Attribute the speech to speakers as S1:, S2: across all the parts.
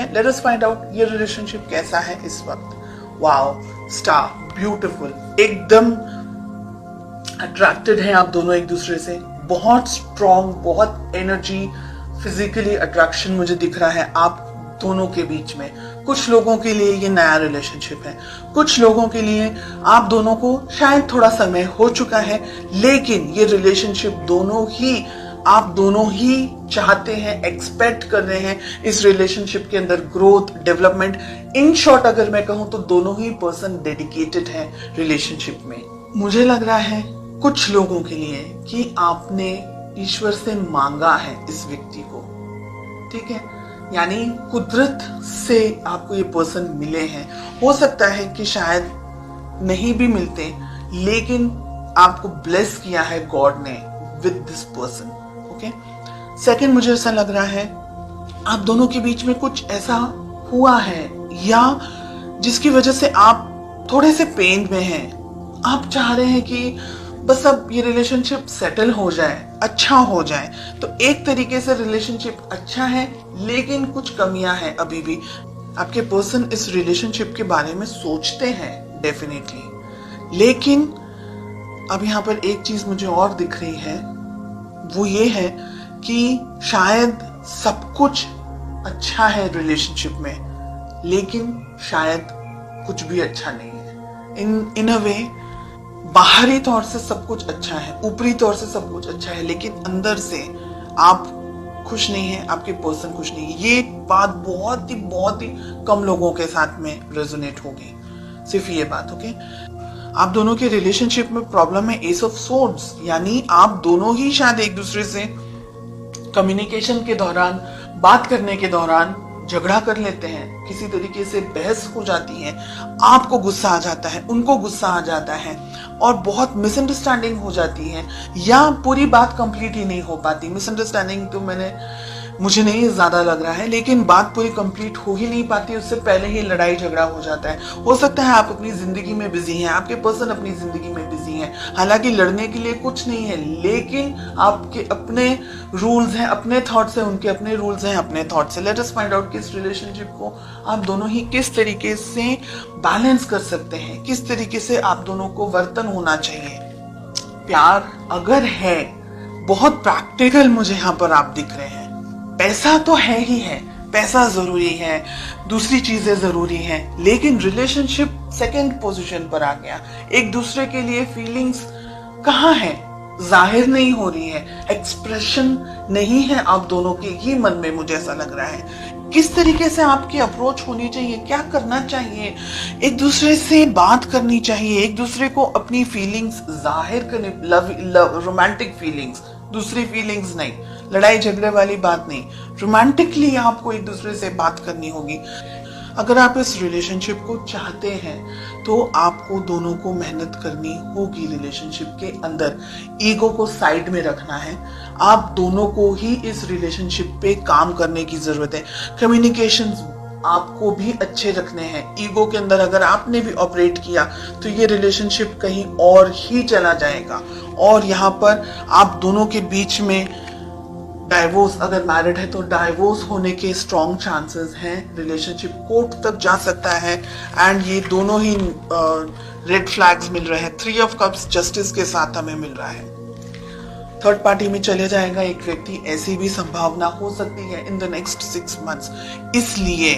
S1: हैं, let us find out ये relationship कैसा है इस वक्त। वाओ, स्टार, ब्यूटीफुल, एकदम अट्रैक्टेड हैं आप दोनों एक दूसरे से, बहुत स्ट्रॉन्ग, बहुत एनर्जी, फिजिकली अट्रैक्शन मुझे दिख रहा है आप दोनों के बीच में। कुछ लोगों के लिए ये नया रिलेशनशिप है, कुछ लोगों के लिए आप दोनों को शायद थोड़ा समय हो चुका है, लेकिन ये रिलेशनशिप आप दोनों ही चाहते हैं, एक्सपेक्ट कर रहे हैं इस रिलेशनशिप के अंदर ग्रोथ, डेवलपमेंट। इन शॉर्ट अगर मैं कहूं तो दोनों ही पर्सन डेडिकेटेड हैं रिलेशनशिप में। मुझे लग रहा है कुछ लोगों के लिए कि आपने ईश्वर से मांगा है इस व्यक्ति को, ठीक है, यानी कुदरत से आपको ये पर्सन मिले हैं। हो सकता है कि शायद नहीं भी मिलते, लेकिन आपको ब्लेस किया है गॉड ने with this person. Okay, second, मुझे ऐसा लग रहा है आप दोनों के बीच में कुछ ऐसा हुआ है या जिसकी वजह से आप थोड़े से पेन में हैं। आप चाह रहे हैं कि बस अब ये रिलेशनशिप सेटल हो जाए, अच्छा हो जाए। तो एक तरीके से रिलेशनशिप अच्छा है, लेकिन कुछ कमियां हैं अभी भी। आपके पर्सन इस रिलेशनशिप के बारे में सोचते हैं डेफिनेटली, लेकिन अब यहाँ पर एक चीज मुझे और दिख रही है, वो ये है कि शायद सब कुछ अच्छा है रिलेशनशिप में, लेकिन शायद कुछ भी अच्छा नहीं है। इन अ वे बाहरी तौर से सब कुछ अच्छा है, ऊपरी तौर से सब कुछ अच्छा है, लेकिन अंदर से आप खुश नहीं है, आपके पर्सन खुश नहीं है। ये बात बहुत ही कम लोगों के साथ में रेजोनेट होगी, सिर्फ ये बात। ओके, आप दोनों के रिलेशनशिप में प्रॉब्लम है एस ऑफ सोर्ड्स, यानी आप दोनों ही शायद एक दूसरे से कम्युनिकेशन के दौरान, बात करने के दौरान झगड़ा कर लेते हैं, किसी तरीके से बहस हो जाती है, आपको गुस्सा आ जाता है, उनको गुस्सा आ जाता है और बहुत मिसअंडरस्टैंडिंग हो जाती है, या पूरी बात कंप्लीट ही नहीं हो पाती। मिसअंडरस्टैंडिंग तो मुझे नहीं ज्यादा लग रहा है, लेकिन बात पूरी कंप्लीट हो ही नहीं पाती, उससे पहले ही लड़ाई झगड़ा हो जाता है। हो सकता है आप अपनी जिंदगी में बिजी हैं, आपके पर्सन अपनी जिंदगी में बिजी हैं, हालांकि लड़ने के लिए कुछ नहीं है, लेकिन आपके अपने रूल्स हैं, अपने थॉट्स हैं, उनके अपने रूल्स हैं, अपने थॉट्स हैं। लेट अस फाइंड आउट कि इस रिलेशनशिप को आप दोनों ही किस तरीके से बैलेंस कर सकते हैं, किस तरीके से आप दोनों को वर्तन होना चाहिए। प्यार अगर है, बहुत प्रैक्टिकल मुझे यहाँ पर आप दिख रहे हैं। पैसा तो है ही है, पैसा जरूरी है, दूसरी चीजें जरूरी हैं, लेकिन रिलेशनशिप सेकंड पोजीशन पर आ गया। एक दूसरे के लिए फीलिंग्स कहाँ है, जाहिर नहीं हो रही है, एक्सप्रेशन नहीं है आप दोनों के ही मन में, मुझे ऐसा लग रहा है। किस तरीके से आपकी अप्रोच होनी चाहिए, क्या करना चाहिए, एक दूसरे से बात करनी चाहिए, एक दूसरे को अपनी फीलिंग्स जाहिर करनी, लव रोमांटिक फीलिंग्स, दूसरी फीलिंग्स नहीं, लड़ाई झगड़े वाली बात नहीं, रोमांटिकली आपको एक दूसरे से बात करनी होगी। अगर आप इस रिलेशनशिप को चाहते हैं तो आपको दोनों को मेहनत करनी होगी रिलेशनशिप के अंदर, ईगो को साइड में रखना है, आप दोनों को ही इस रिलेशनशिप पे काम करने की जरूरत है। कम्युनिकेशंस आपको भी अच्छे रखने हैं। ईगो के अंदर अगर आपने भी ऑपरेट किया तो ये रिलेशनशिप कहीं और ही चला जाएगा, और यहाँ पर आप दोनों के बीच में डाइवोर्स, अगर मैरिड है तो डाइवोर्स होने के स्ट्रॉन्ग चांसेस हैं, रिलेशनशिप कोर्ट तक जा सकता है, एंड ये दोनों ही रेड फ्लैग्स मिल रहे हैं। 3 ऑफ कप्स जस्टिस के साथ हमें मिल रहा है। थर्ड पार्टी में चले जाएगा एक व्यक्ति, ऐसी भी संभावना हो सकती है इन द नेक्स्ट 6 मंथ्स। इसलिए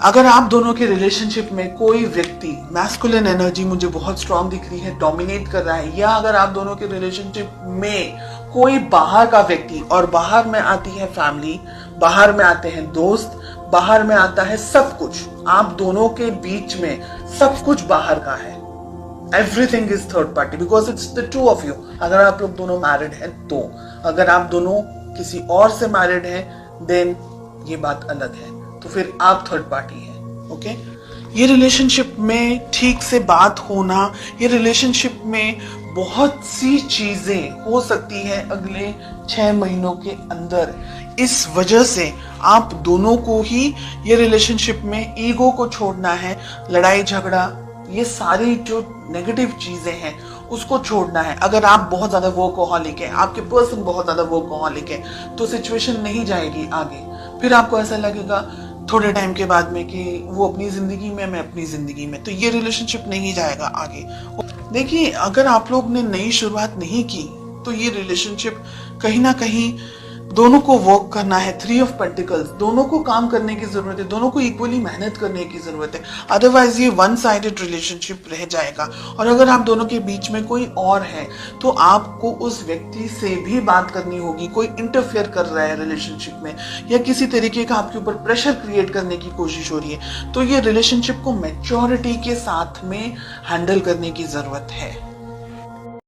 S1: अगर आप दोनों के रिलेशनशिप में कोई व्यक्ति, मैस्कुलिन एनर्जी मुझे बहुत स्ट्रांग दिख रही है, डोमिनेट कर रहा है, या अगर आप दोनों के रिलेशनशिप में कोई बाहर का व्यक्ति, और बाहर में आती है फैमिली, बाहर में आते हैं दोस्त, बाहर में आता है सब कुछ, आप दोनों के बीच में सब कुछ बाहर का है, everything is third party because it's the two of you. अगर आप लोग दोनों मैरिड हैं तो, अगर आप दोनों किसी और से मैरिड हैं देन ये बात अलग है, तो फिर आप थर्ड पार्टी हैं। ओके, ये रिलेशनशिप में ठीक से बात होना, ये रिलेशनशिप में बहुत सी चीजें हो सकती है अगले 6 महीनों के अंदर। इस वजह से आप दोनों को ही ये रिलेशनशिप में ईगो को छोड़ना है, लड़ाई झगड़ा, ये सारी जो नेगेटिव चीजें हैं उसको छोड़ना है। अगर आप बहुत ज्यादा वर्कहॉलिक है, आपके पर्सन बहुत ज्यादा वर्कहॉलिक है, तो सिचुएशन नहीं जाएगी आगे। फिर आपको ऐसा लगेगा थोड़े टाइम के बाद में कि वो अपनी जिंदगी में, मैं अपनी जिंदगी में, तो ये रिलेशनशिप नहीं जाएगा आगे। देखिए, अगर आप लोग ने नई शुरुआत नहीं की तो ये रिलेशनशिप कहीं ना कहीं दोनों को वर्क करना है। 3 ऑफ पेंटिकल्स, दोनों को काम करने की जरूरत है, दोनों को इक्वली मेहनत करने की जरूरत है, अदरवाइज ये वन साइडेड रिलेशनशिप रह जाएगा। और अगर आप दोनों के बीच में कोई और है तो आपको उस व्यक्ति से भी बात करनी होगी। कोई इंटरफेयर कर रहा है रिलेशनशिप में या किसी तरीके का आपके ऊपर प्रेशर क्रिएट करने की कोशिश हो रही है, तो ये रिलेशनशिप को मैच्योरिटी के साथ में हैंडल करने की जरूरत है।